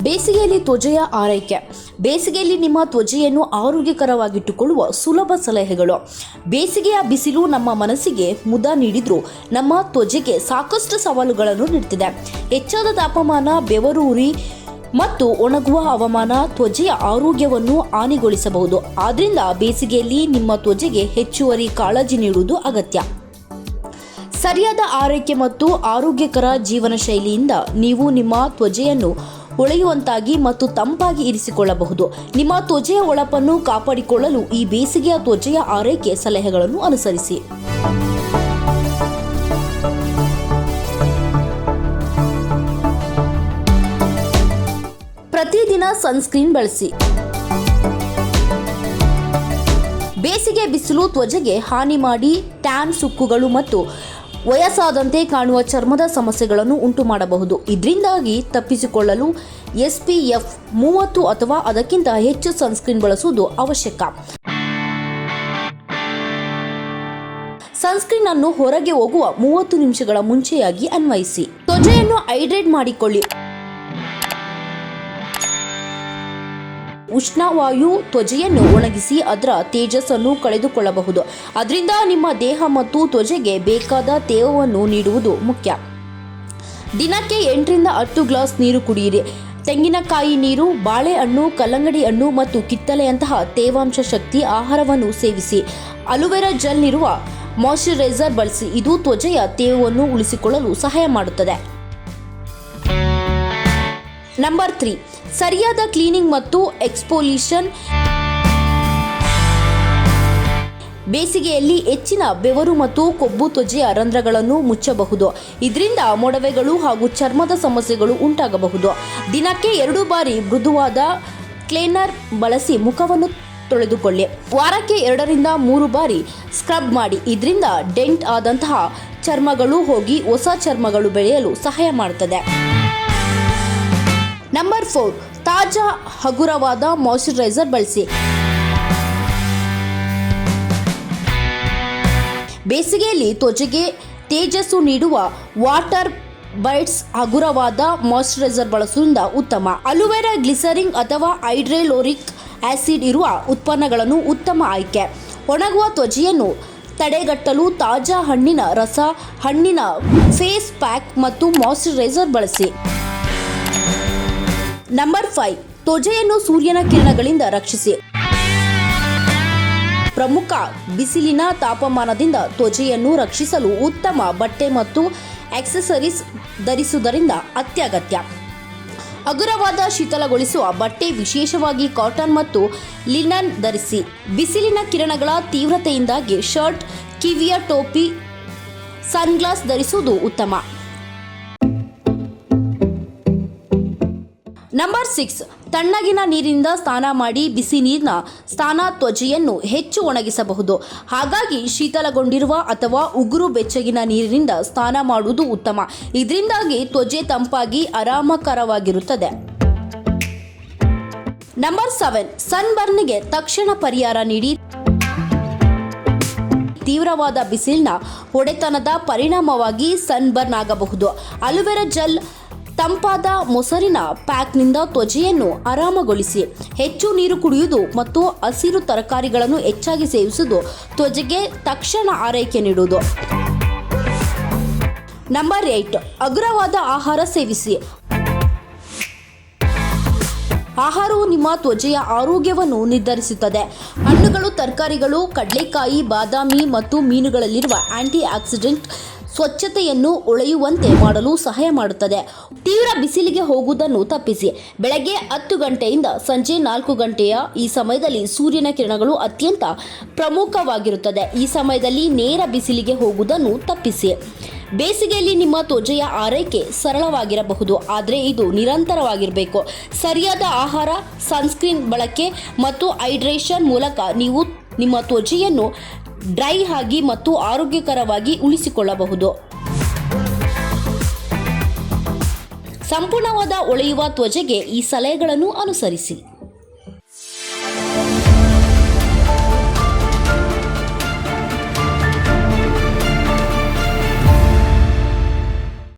ಬೇಸಿಗೆಯಲ್ಲಿ ತ್ವಚೆಯ ಆರೈಕೆ. ಬೇಸಿಗೆಯಲ್ಲಿ ನಿಮ್ಮ ತ್ವಚೆಯನ್ನು ಆರೋಗ್ಯಕರವಾಗಿಟ್ಟುಕೊಳ್ಳುವ ಸುಲಭ ಸಲಹೆಗಳು. ಬೇಸಿಗೆಯ ಬಿಸಿಲು ನಮ್ಮ ಮನಸ್ಸಿಗೆ ಮುದ ನೀಡಿದ್ರೂ ನಮ್ಮ ತ್ವಚೆಗೆ ಸಾಕಷ್ಟು ಸವಾಲುಗಳನ್ನು ನೀಡುತ್ತಿದೆ. ಹೆಚ್ಚಾದ ತಾಪಮಾನ, ಬೆವರು, ಉರಿ ಮತ್ತು ಒಣಗುವ ಹವಾಮಾನ ತ್ವಚೆಯ ಆರೋಗ್ಯವನ್ನು ಹಾನಿಗೊಳಿಸಬಹುದು. ಆದ್ದರಿಂದ ಬೇಸಿಗೆಯಲ್ಲಿ ನಿಮ್ಮ ತ್ವಚೆಗೆ ಹೆಚ್ಚುವರಿ ಕಾಳಜಿ ನೀಡುವುದು ಅಗತ್ಯ. ಸರಿಯಾದ ಆರೈಕೆ ಮತ್ತು ಆರೋಗ್ಯಕರ ಜೀವನ ಶೈಲಿಯಿಂದ ನೀವು ನಿಮ್ಮ ತ್ವಚೆಯನ್ನು ಹೊಳೆಯುವಂತಾಗಿ ಮತ್ತು ತಂಪಾಗಿ ಇರಿಸಿಕೊಳ್ಳಬಹುದು. ನಿಮ್ಮ ತ್ವಚೆಯ ಹೊಳಪನ್ನು ಕಾಪಾಡಿಕೊಳ್ಳಲು ಈ ಬೇಸಿಗೆಯ ತ್ವಚೆಯ ಆರೈಕೆ ಸಲಹೆಗಳನ್ನು ಅನುಸರಿಸಿ. ಪ್ರತಿದಿನ ಸನ್ಸ್ಕ್ರೀನ್ ಬಳಸಿ. ಬೇಸಿಗೆ ಬಿಸಿಲು ತ್ವಚೆಗೆ ಹಾನಿ ಮಾಡಿ ಟ್ಯಾನ್, ಸುಕ್ಕುಗಳು ಮತ್ತು ವಯಸ್ಸಾದಂತೆ ಕಾಣುವ ಚರ್ಮದ ಸಮಸ್ಯೆಗಳನ್ನು ಉಂಟು ಮಾಡಬಹುದು. ಇದರಿಂದಾಗಿ ತಪ್ಪಿಸಿಕೊಳ್ಳಲು SPF 30 ಅಥವಾ ಅದಕ್ಕಿಂತ ಹೆಚ್ಚು ಸನ್ಸ್ಕ್ರೀನ್ ಬಳಸುವುದು ಅವಶ್ಯಕ. ಸನ್ಸ್ಕ್ರೀನ್ ಅನ್ನು ಹೊರಗೆ ಹೋಗುವ 30 ನಿಮಿಷಗಳ ಮುಂಚೆಯಾಗಿ ಅನ್ವಯಿಸಿ. ತ್ವಚೆಯನ್ನು ಹೈಡ್ರೇಟ್ ಮಾಡಿಕೊಳ್ಳಿ. ಉಷ್ಣವಾಯು ತ್ವಚೆಯನ್ನು ಒಣಗಿಸಿ ಅದರ ತೇಜಸ್ಸನ್ನು ಕಳೆದುಕೊಳ್ಳಬಹುದು. ಅದರಿಂದ ನಿಮ್ಮ ದೇಹ ಮತ್ತು ತ್ವಚೆಗೆ ಬೇಕಾದ ತೇವವನ್ನು ನೀಡುವುದು ಮುಖ್ಯ. ದಿನಕ್ಕೆ 8 ರಿಂದ 10 ಗ್ಲಾಸ್ ನೀರು ಕುಡಿಯಿರಿ. ತೆಂಗಿನಕಾಯಿ ನೀರು, ಬಾಳೆಹಣ್ಣು, ಕಲ್ಲಂಗಡಿ ಹಣ್ಣು ಮತ್ತು ಕಿತ್ತಳೆಯಂತಹ ತೇವಾಂಶ ಶಕ್ತಿ ಆಹಾರವನ್ನು ಸೇವಿಸಿ. ಅಲೋವೆರಾ ಜೆಲ್ ಇರುವ ಮಾಯಿಶ್ಚರೈಸರ್ ಬಳಸಿ. ಇದು ತ್ವಚೆಯ ತೇವವನ್ನು ಉಳಿಸಿಕೊಳ್ಳಲು ಸಹಾಯ ಮಾಡುತ್ತದೆ. ನಂಬರ್ 3, ಸರಿಯಾದ ಕ್ಲೀನಿಂಗ್ ಮತ್ತು ಎಕ್ಸ್ಫೋಲಿಯೇಷನ್. ಬೇಸಿಗೆಯಲ್ಲಿ ಹೆಚ್ಚಿನ ಬೆವರು ಮತ್ತು ಕೊಬ್ಬು ತ್ವಚೆಯ ರಂಧ್ರಗಳನ್ನು ಮುಚ್ಚಬಹುದು. ಇದರಿಂದ ಮೊಡವೆಗಳು ಹಾಗೂ ಚರ್ಮದ ಸಮಸ್ಯೆಗಳು ಉಂಟಾಗಬಹುದು. ದಿನಕ್ಕೆ 2 ಬಾರಿ ಮೃದುವಾದ ಕ್ಲೀನರ್ ಬಳಸಿ ಮುಖವನ್ನು ತೊಳೆದುಕೊಳ್ಳಿ. ವಾರಕ್ಕೆ 2 ರಿಂದ 3 ಬಾರಿ ಸ್ಕ್ರಬ್ ಮಾಡಿ. ಇದರಿಂದ ಡೆಂಟ್ ಆದಂತಹ ಚರ್ಮಗಳು ಹೋಗಿ ಹೊಸ ಚರ್ಮಗಳು ಬೆಳೆಯಲು ಸಹಾಯ ಮಾಡುತ್ತದೆ. ನಂಬರ್ 4, ತಾಜಾ ಹಗುರವಾದ ಮಾಯಿಶ್ಚರೈಸರ್ ಬಳಸಿ. ಬೇಸಿಗೆಯಲ್ಲಿ ತ್ವಚೆಗೆ ತೇಜಸ್ಸು ನೀಡುವ ವಾಟರ್ ಬೈಟ್ಸ್ ಹಗುರವಾದ ಮಾಯಿಶ್ಚರೈಸರ್ ಬಳಸುವುದರಿಂದ ಉತ್ತಮ. ಅಲೋವೆರಾ, ಗ್ಲಿಸರಿನ್ ಅಥವಾ ಹೈಡ್ರೋಕ್ಲೋರಿಕ್ ಆಸಿಡ್ ಇರುವ ಉತ್ಪನ್ನಗಳನ್ನು ಉತ್ತಮ ಆಯ್ಕೆ. ಒಣಗುವ ತ್ವಚೆಯನ್ನು ತಡೆಗಟ್ಟಲು ತಾಜಾ ಹಣ್ಣಿನ ರಸ, ಹಣ್ಣಿನ ಫೇಸ್ ಪ್ಯಾಕ್ ಮತ್ತು ಮಾಯಿಶ್ಚರೈಸರ್ ಬಳಸಿ. ನಂಬರ್ 5, ತ್ವಚೆಯನ್ನು ಸೂರ್ಯನ ಕಿರಣಗಳಿಂದ ರಕ್ಷಿಸಿ. ಪ್ರಮುಖ ಬಿಸಿಲಿನ ತಾಪಮಾನದಿಂದ ತ್ವಚೆಯನ್ನು ರಕ್ಷಿಸಲು ಉತ್ತಮ ಬಟ್ಟೆ ಮತ್ತು ಆಕ್ಸೆಸರೀಸ್ ಧರಿಸುವುದರಿಂದ ಅತ್ಯಗತ್ಯ. ಹಗುರವಾದ ಶೀತಲಗೊಳಿಸುವ ಬಟ್ಟೆ, ವಿಶೇಷವಾಗಿ ಕಾಟನ್ ಮತ್ತು ಲಿನನ್ ಧರಿಸಿ. ಬಿಸಿಲಿನ ಕಿರಣಗಳ ತೀವ್ರತೆಯಿಂದಾಗಿ ಶರ್ಟ್, ಕಿವಿಯ ಟೋಪಿ, ಸನ್ಗ್ಲಾಸ್ ಧರಿಸುವುದು ಉತ್ತಮ. ನಂಬರ್ 6, ತಣ್ಣಗಿನ ನೀರಿನಿಂದ ಸ್ನಾನ ಮಾಡಿ. ಬಿಸಿ ನೀರಿನ ಸ್ನಾನ ತ್ವಚೆಯನ್ನು ಹೆಚ್ಚು ಒಣಗಿಸಬಹುದು. ಹಾಗಾಗಿ ಶೀತಲಗೊಂಡಿರುವ ಅಥವಾ ಉಗುರು ಬೆಚ್ಚಗಿನ ನೀರಿನಿಂದ ಸ್ನಾನ ಮಾಡುವುದು ಉತ್ತಮ. ಇದರಿಂದಾಗಿ ತ್ವಚೆ ತಂಪಾಗಿ ಆರಾಮಕರವಾಗಿರುತ್ತದೆ. ನಂಬರ್ 7, ಸನ್ಬರ್ನ್ಗೆ ತಕ್ಷಣ ಪರಿಹಾರ ನೀಡಿ. ತೀವ್ರವಾದ ಬಿಸಿಲಿನ ಹೊಡೆತನದ ಪರಿಣಾಮವಾಗಿ ಸನ್ಬರ್ನ್ ಆಗಬಹುದು. ಅಲೋವೆರಾ ಜೆಲ್, ತಂಪಾದ ಮೊಸರಿನ ಪ್ಯಾಕ್ನಿಂದ ತ್ವಚೆಯನ್ನು ಆರಾಮಗೊಳಿಸಿ. ಹೆಚ್ಚು ನೀರು ಕುಡಿಯುವುದು ಮತ್ತು ಹಸಿರು ತರಕಾರಿಗಳನ್ನು ಹೆಚ್ಚಾಗಿ ಸೇವಿಸುವುದು ತ್ವಚೆಗೆ ತಕ್ಷಣ ಆರೈಕೆ ನೀಡುವುದು. ನಂಬರ್ 8, ಹಗುರವಾದ ಆಹಾರ ಸೇವಿಸಿ. ಆಹಾರವು ನಿಮ್ಮ ತ್ವಚೆಯ ಆರೋಗ್ಯವನ್ನು ನಿರ್ಧರಿಸುತ್ತದೆ. ಹಣ್ಣುಗಳು, ತರಕಾರಿಗಳು, ಕಡಲೆಕಾಯಿ, ಬಾದಾಮಿ ಮತ್ತು ಮೀನುಗಳಲ್ಲಿರುವ ಆಂಟಿ ಆಕ್ಸಿಡೆಂಟ್ ಸ್ವಚ್ಛತೆಯನ್ನು ಹೊಳೆಯುವಂತೆ ಮಾಡಲು ಸಹಾಯ ಮಾಡುತ್ತದೆ. ತೀವ್ರ ಬಿಸಿಲಿಗೆ ಹೋಗುವುದನ್ನು ತಪ್ಪಿಸಿ. ಬೆಳಗ್ಗೆ 10 ಗಂಟೆಯಿಂದ ಸಂಜೆ 4 ಗಂಟೆಯ ಈ ಸಮಯದಲ್ಲಿ ಸೂರ್ಯನ ಕಿರಣಗಳು ಅತ್ಯಂತ ಪ್ರಮುಖವಾಗಿರುತ್ತದೆ. ಈ ಸಮಯದಲ್ಲಿ ನೇರ ಬಿಸಿಲಿಗೆ ಹೋಗುವುದನ್ನು ತಪ್ಪಿಸಿ. ಬೇಸಿಗೆಯಲ್ಲಿ ನಿಮ್ಮ ತ್ವಚೆಯ ಆರೈಕೆ ಸರಳವಾಗಿರಬಹುದು, ಆದರೆ ಇದು ನಿರಂತರವಾಗಿರಬೇಕು. ಸರಿಯಾದ ಆಹಾರ, ಸನ್ಸ್ಕ್ರೀನ್ ಬಳಕೆ ಮತ್ತು ಹೈಡ್ರೇಷನ್ ಮೂಲಕ ನೀವು ನಿಮ್ಮ ತ್ವಚೆಯನ್ನು ಡ್ರೈ ಆಗಿ ಮತ್ತು ಆರೋಗ್ಯಕರವಾಗಿ ಉಳಿಸಿಕೊಳ್ಳಬಹುದು. ಸಂಪೂರ್ಣವಾದ ಹೊಳೆಯುವ ತ್ವಚೆಗೆ ಈ ಸಲಹೆಗಳನ್ನು ಅನುಸರಿಸಿ.